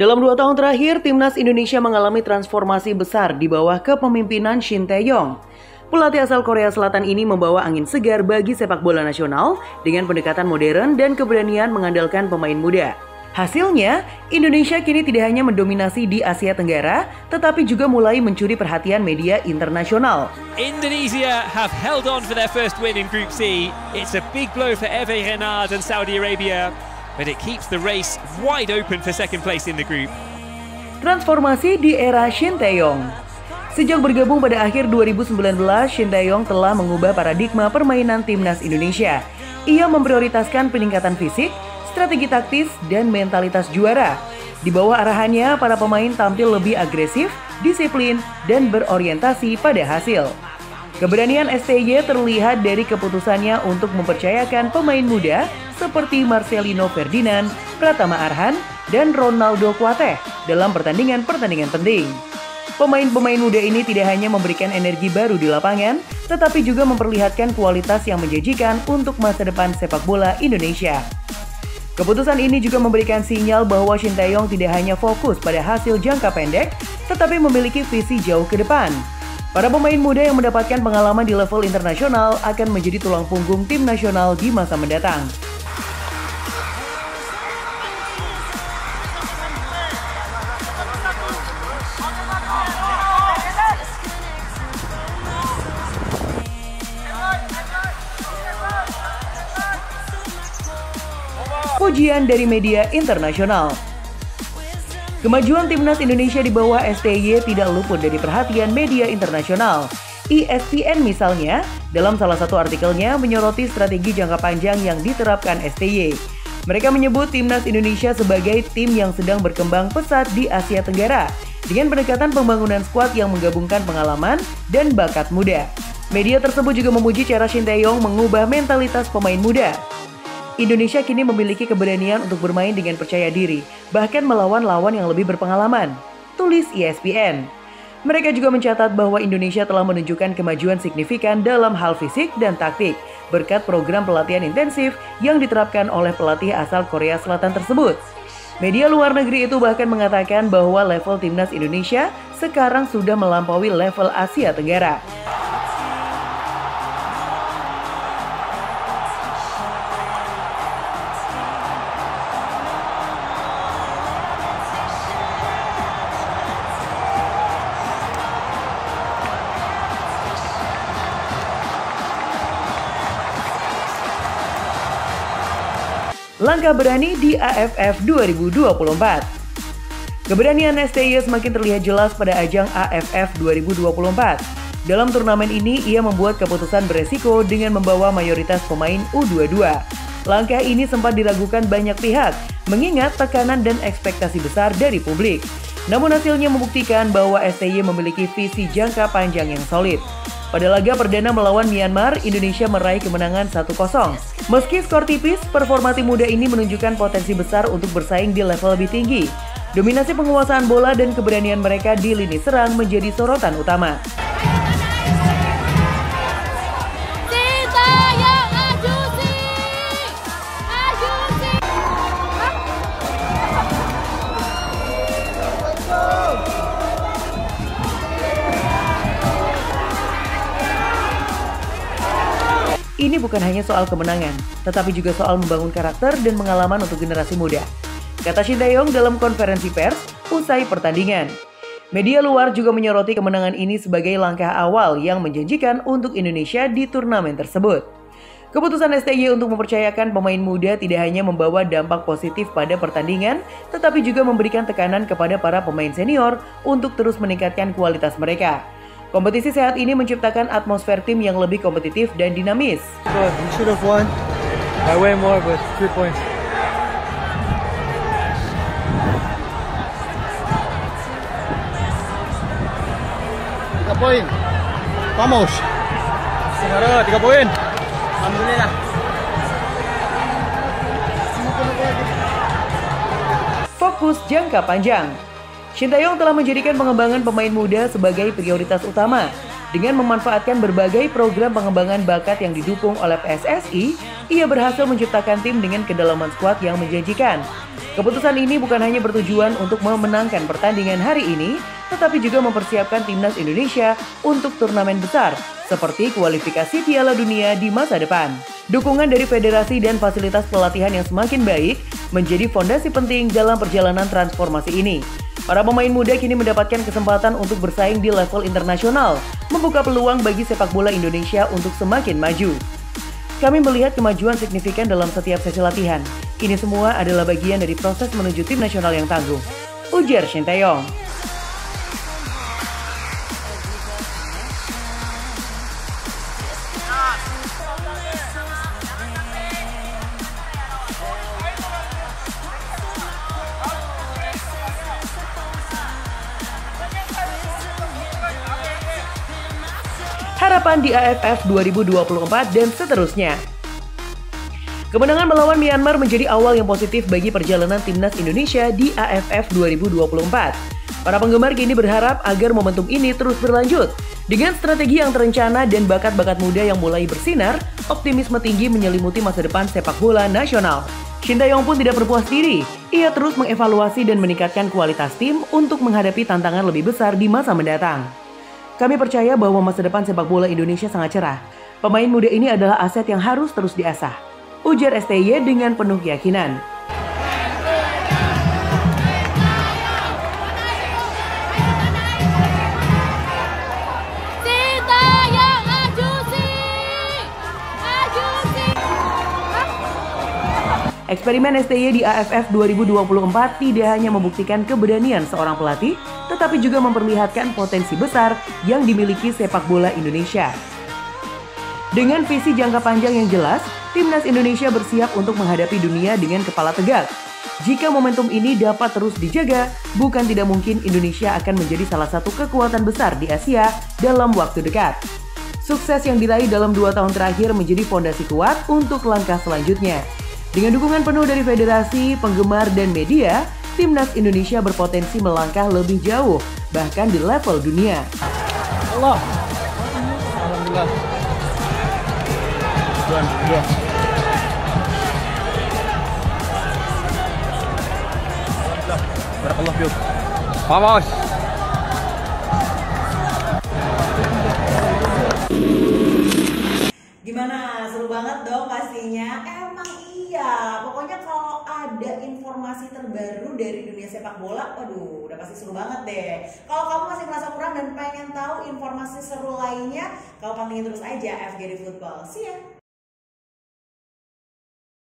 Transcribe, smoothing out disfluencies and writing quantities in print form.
Dalam 2 tahun terakhir, Timnas Indonesia mengalami transformasi besar di bawah kepemimpinan Shin Tae-yong. Pelatih asal Korea Selatan ini membawa angin segar bagi sepak bola nasional dengan pendekatan modern dan keberanian mengandalkan pemain muda. Hasilnya, Indonesia kini tidak hanya mendominasi di Asia Tenggara, tetapi juga mulai mencuri perhatian media internasional. Indonesia have held on for their first win in Group C. It's a big blow for Hervé Renard and Saudi Arabia. But it keeps the race wide open for second place in the group. Transformasi di era Shin Tae-yong. Sejak bergabung pada akhir 2019, Shin Tae-yong telah mengubah paradigma permainan Timnas Indonesia. Ia memprioritaskan peningkatan fisik, strategi taktis, dan mentalitas juara. Di bawah arahannya, para pemain tampil lebih agresif, disiplin, dan berorientasi pada hasil. Keberanian STY terlihat dari keputusannya untuk mempercayakan pemain muda seperti Marcelino Ferdinand, Pratama Arhan, dan Ronaldo Kuateh dalam pertandingan-pertandingan penting. Pemain-pemain muda ini tidak hanya memberikan energi baru di lapangan, tetapi juga memperlihatkan kualitas yang menjanjikan untuk masa depan sepak bola Indonesia. Keputusan ini juga memberikan sinyal bahwa Shin Tae-yong tidak hanya fokus pada hasil jangka pendek, tetapi memiliki visi jauh ke depan. Para pemain muda yang mendapatkan pengalaman di level internasional akan menjadi tulang punggung tim nasional di masa mendatang. Pujian dari media internasional. Kemajuan Timnas Indonesia di bawah STY tidak luput dari perhatian media internasional. ESPN misalnya, dalam salah satu artikelnya menyoroti strategi jangka panjang yang diterapkan STY. Mereka menyebut Timnas Indonesia sebagai tim yang sedang berkembang pesat di Asia Tenggara, dengan pendekatan pembangunan skuad yang menggabungkan pengalaman dan bakat muda. Media tersebut juga memuji cara Shin Tae-yong mengubah mentalitas pemain muda. Indonesia kini memiliki keberanian untuk bermain dengan percaya diri, bahkan melawan lawan yang lebih berpengalaman, tulis ESPN. Mereka juga mencatat bahwa Indonesia telah menunjukkan kemajuan signifikan dalam hal fisik dan taktik, berkat program pelatihan intensif yang diterapkan oleh pelatih asal Korea Selatan tersebut. Media luar negeri itu bahkan mengatakan bahwa level Timnas Indonesia sekarang sudah melampaui level Asia Tenggara. Langkah berani di AFF 2024. Keberanian STY semakin terlihat jelas pada ajang AFF 2024. Dalam turnamen ini, ia membuat keputusan beresiko dengan membawa mayoritas pemain U22. Langkah ini sempat diragukan banyak pihak, mengingat tekanan dan ekspektasi besar dari publik. Namun hasilnya membuktikan bahwa STY memiliki visi jangka panjang yang solid. Pada laga perdana melawan Myanmar, Indonesia meraih kemenangan 1-0. Meski skor tipis, performa tim muda ini menunjukkan potensi besar untuk bersaing di level lebih tinggi. Dominasi penguasaan bola dan keberanian mereka di lini serang menjadi sorotan utama. Ini bukan hanya soal kemenangan, tetapi juga soal membangun karakter dan pengalaman untuk generasi muda, kata Shin Tae-yong dalam konferensi pers usai pertandingan. Media luar juga menyoroti kemenangan ini sebagai langkah awal yang menjanjikan untuk Indonesia di turnamen tersebut. Keputusan STY untuk mempercayakan pemain muda tidak hanya membawa dampak positif pada pertandingan, tetapi juga memberikan tekanan kepada para pemain senior untuk terus meningkatkan kualitas mereka. Kompetisi sehat ini menciptakan atmosfer tim yang lebih kompetitif dan dinamis. We should have won by way more, but 3 points. Tiga poin. Vamos. Sekarang 3 poin. Alhamdulillah. Fokus jangka panjang. Shin Tae-yong telah menjadikan pengembangan pemain muda sebagai prioritas utama. Dengan memanfaatkan berbagai program pengembangan bakat yang didukung oleh PSSI, ia berhasil menciptakan tim dengan kedalaman skuad yang menjanjikan. Keputusan ini bukan hanya bertujuan untuk memenangkan pertandingan hari ini, tetapi juga mempersiapkan timnas Indonesia untuk turnamen besar, seperti kualifikasi Piala Dunia di masa depan. Dukungan dari federasi dan fasilitas pelatihan yang semakin baik menjadi fondasi penting dalam perjalanan transformasi ini. Para pemain muda kini mendapatkan kesempatan untuk bersaing di level internasional, membuka peluang bagi sepak bola Indonesia untuk semakin maju. Kami melihat kemajuan signifikan dalam setiap sesi latihan. Ini semua adalah bagian dari proses menuju tim nasional yang tangguh, ujar Shin Tae-yong. Harapan di AFF 2024 dan seterusnya. Kemenangan melawan Myanmar menjadi awal yang positif bagi perjalanan timnas Indonesia di AFF 2024. Para penggemar kini berharap agar momentum ini terus berlanjut. Dengan strategi yang terencana dan bakat-bakat muda yang mulai bersinar, optimisme tinggi menyelimuti masa depan sepak bola nasional. Shin Tae-yong pun tidak berpuas diri. Ia terus mengevaluasi dan meningkatkan kualitas tim untuk menghadapi tantangan lebih besar di masa mendatang. Kami percaya bahwa masa depan sepak bola Indonesia sangat cerah. Pemain muda ini adalah aset yang harus terus diasah, ujar STY dengan penuh keyakinan. Eksperimen STY di AFF 2024 tidak hanya membuktikan keberanian seorang pelatih, tetapi juga memperlihatkan potensi besar yang dimiliki sepak bola Indonesia. Dengan visi jangka panjang yang jelas, timnas Indonesia bersiap untuk menghadapi dunia dengan kepala tegak. Jika momentum ini dapat terus dijaga, bukan tidak mungkin Indonesia akan menjadi salah satu kekuatan besar di Asia dalam waktu dekat. Sukses yang diraih dalam 2 tahun terakhir menjadi fondasi kuat untuk langkah selanjutnya. Dengan dukungan penuh dari federasi, penggemar, dan media, timnas Indonesia berpotensi melangkah lebih jauh, bahkan di level dunia. Allah. Alhamdulillah. Tuan. Barakallah fiik. Vamos. Gimana? Seru banget dong pastinya. Emang iya. Pokoknya kalau ada informasi terbaru dari dunia sepak bola, waduh, udah pasti seru banget deh. Kalau kamu masih merasa kurang dan pengen tahu informasi seru lainnya, kamu pantengin terus aja FGD Football. See ya.